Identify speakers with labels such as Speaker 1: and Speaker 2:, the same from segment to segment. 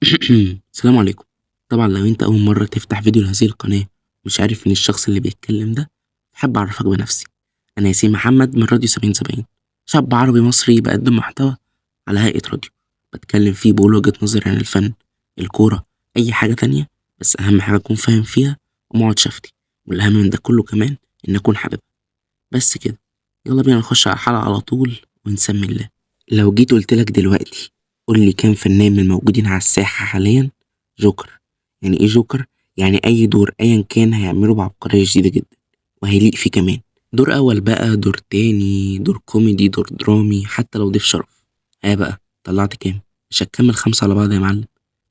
Speaker 1: السلام عليكم. طبعا لو انت اول مرة تفتح فيديو لهذه القناة مش عارف ان الشخص اللي بيتكلم ده، حابب اعرفك بنفسي. انا ياسين محمد من راديو 70 شاب عربي مصري بقدم محتوى على هيئة راديو، بتكلم فيه بقول وجهة نظري عن الفن، الكورة، اي حاجة تانية، بس اهم حاجة اكون فاهم فيها ومقعدش افتي، والاهم من ده كله كمان ان اكون حاببها. بس كده، يلا بينا نخش على الحلقة على طول ونسمي الله. لو جيت قلتلك دلوقتي قول لي كام فنان من الموجودين على الساحة حاليا جوكر. يعني ايه جوكر؟ يعني اي دور ايا كان هيعمله بعبقرية شديدة جدا وهيليق فيه كمان. دور اول بقى، دور تاني، دور كوميدي، دور درامي، حتى لو ضيف شرف. ها بقى، طلعت كام؟ مش هتكمل 5 على بعض يا معلم.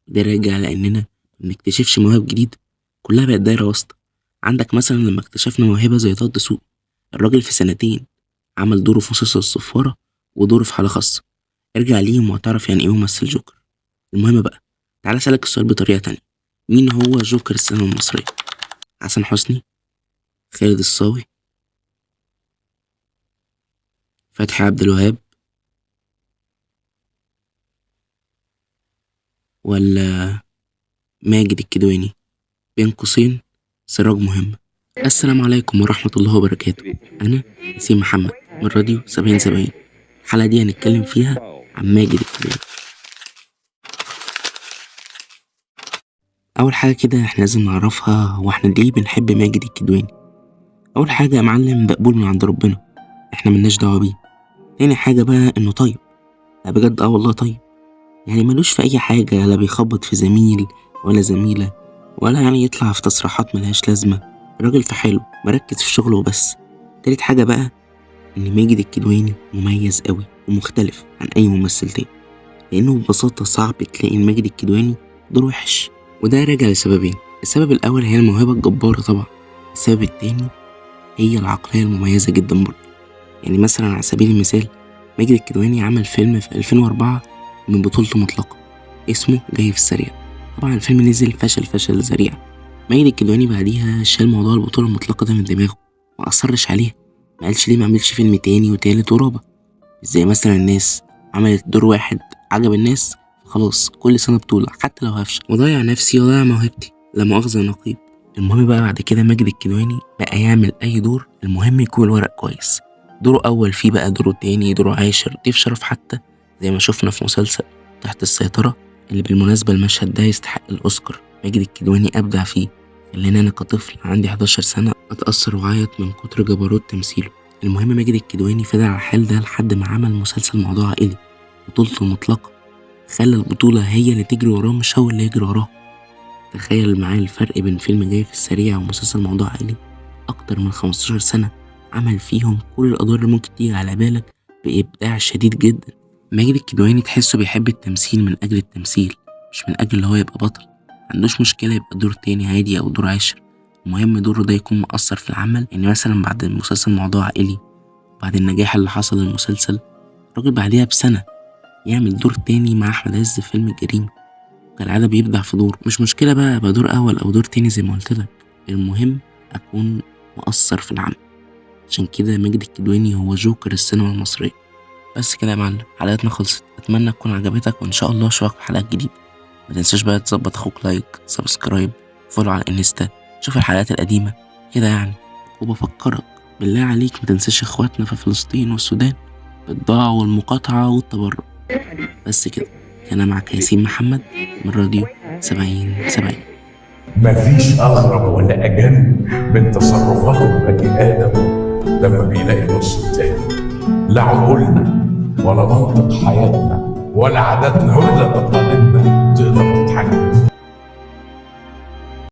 Speaker 1: ده راجع لاننا منكتشفش مواهب جديدة، كلها بقت دايرة واسطة. عندك مثلا لما اكتشفنا موهبة زي طه دسوقي، الراجل في سنتين عمل دوره في مسلسل الصفارة ودوره في حالة خاصة. ارجع ليهم وهتعرف يعني ايه ممثل جوكر. المهم بقى، تعالى اسألك السؤال بطريقة تانية. مين هو جوكر السينما المصرية؟ حسن حسني، خالد الصاوي، فتحي عبد الوهاب، ولا ماجد الكدواني؟ بين قوسين، سراج مهم. السلام عليكم ورحمة الله وبركاته. أنا ياسين محمد من راديو 70. الحلقة دي هنتكلم فيها عن ماجد الكدواني. أول حاجة كده احنا لازم نعرفها، هو احنا ليه بنحب ماجد الكدواني. أول حاجة يا معلم، مقبول من عند ربنا، احنا ملناش دعوة بيه. تاني حاجة بقى إنه طيب، لا بجد والله طيب. يعني ملوش في أي حاجة، لا بيخبط في زميل ولا زميلة، ولا يعني يطلع في تصريحات ملهاش لازمة. الراجل في حاله مركز في شغله وبس. تالت حاجة بقى، إن ماجد الكدواني مميز قوي ومختلف عن أي ممثل تاني، لأنه ببساطة صعب تلاقي ماجد الكدواني دور وحش. وده راجع لسببين. السبب الأول هي الموهبة الجبارة طبعا. السبب التاني هي العقلية المميزة جدا برضه. يعني مثلا على سبيل المثال، ماجد الكدواني عمل فيلم في 2004 من بطولته مطلقة اسمه جاي في السريع. طبعا الفيلم نزل فشل ذريع. ماجد الكدواني بعديها شال موضوع البطولة المطلقة ده من دماغه، ما أصرش عليه، ما قالش ليه ما عملش فيلم تاني وتالت ورابع. زي مثلا الناس، عملت دور واحد عجب الناس، خلاص كل سنة بطولة حتى لو هفشل، وضيع نفسي وضيع موهبتي، لا مؤاخذة يا نقيب. المهم بقى بعد كده ماجد الكدواني بقى يعمل أي دور، المهم يكون الورق كويس. دوره أول فيه بقى، دوره تاني، دوره عاشر، ضيف شرف حتى، زي ما شفنا في مسلسل تحت السيطرة، اللي بالمناسبة المشهد ده يستحق الأوسكار. ماجد الكدواني أبدع فيه، خلاني أنا كطفل عندي 11 سنة أتأثر وأعيط من كتر جبروت تمثيله. المهم ماجد الكدواني فضل على الحال ده لحد ما عمل مسلسل موضوع عائلي، بطولته المطلقة، خلى البطولة هي اللي تجري وراه مش هو اللي يجري وراه. تخيل معايا الفرق بين فيلم جاي في السريع ومسلسل موضوع عائلي. أكتر من 15 سنة عمل فيهم كل الأدوار اللي ممكن تيجي على بالك بإبداع شديد جدا. ماجد الكدواني تحسه بيحب التمثيل من أجل التمثيل، مش من أجل اللي هو يبقى بطل. معندوش مشكلة يبقى دور تاني عادي أو دور عاشر، المهم دوره ده يكون مؤثر في العمل. يعني مثلا بعد المسلسل موضوع عائلي، بعد النجاح اللي حصل للمسلسل، الراجل بعديها بسنة يعمل دور تاني مع أحمد عز في فيلم الجريمة. كالعادة بيبدع في دور، مش مشكلة بقى أبقى دور أول أو دور تاني زي ما قلتلك، المهم أكون مؤثر في العمل. عشان كده ماجد الكدواني هو جوكر السينما المصرية. بس كده يا معلم، حلقتنا خلصت، أتمنى تكون عجبتك، وإن شاء الله أشوفك في حلقات جديدة. ما تنساش بقى تظبط أخوك لايك، سبسكرايب، فولو على الانستا، شوف الحلقات القديمة كده يعني. وبفكرك بالله عليك ما تنساش اخواتنا في فلسطين والسودان بالضاعة والمقاطعة والتبرع. بس كده، كان معك ياسين محمد من راديو 70.
Speaker 2: مفيش أغرب ولا أجن من تصرفات البني آدم لما بيلاقي نص تاني. لا عقولنا ولا منطق حياتنا ولا عاداتنا ولا تقاليدنا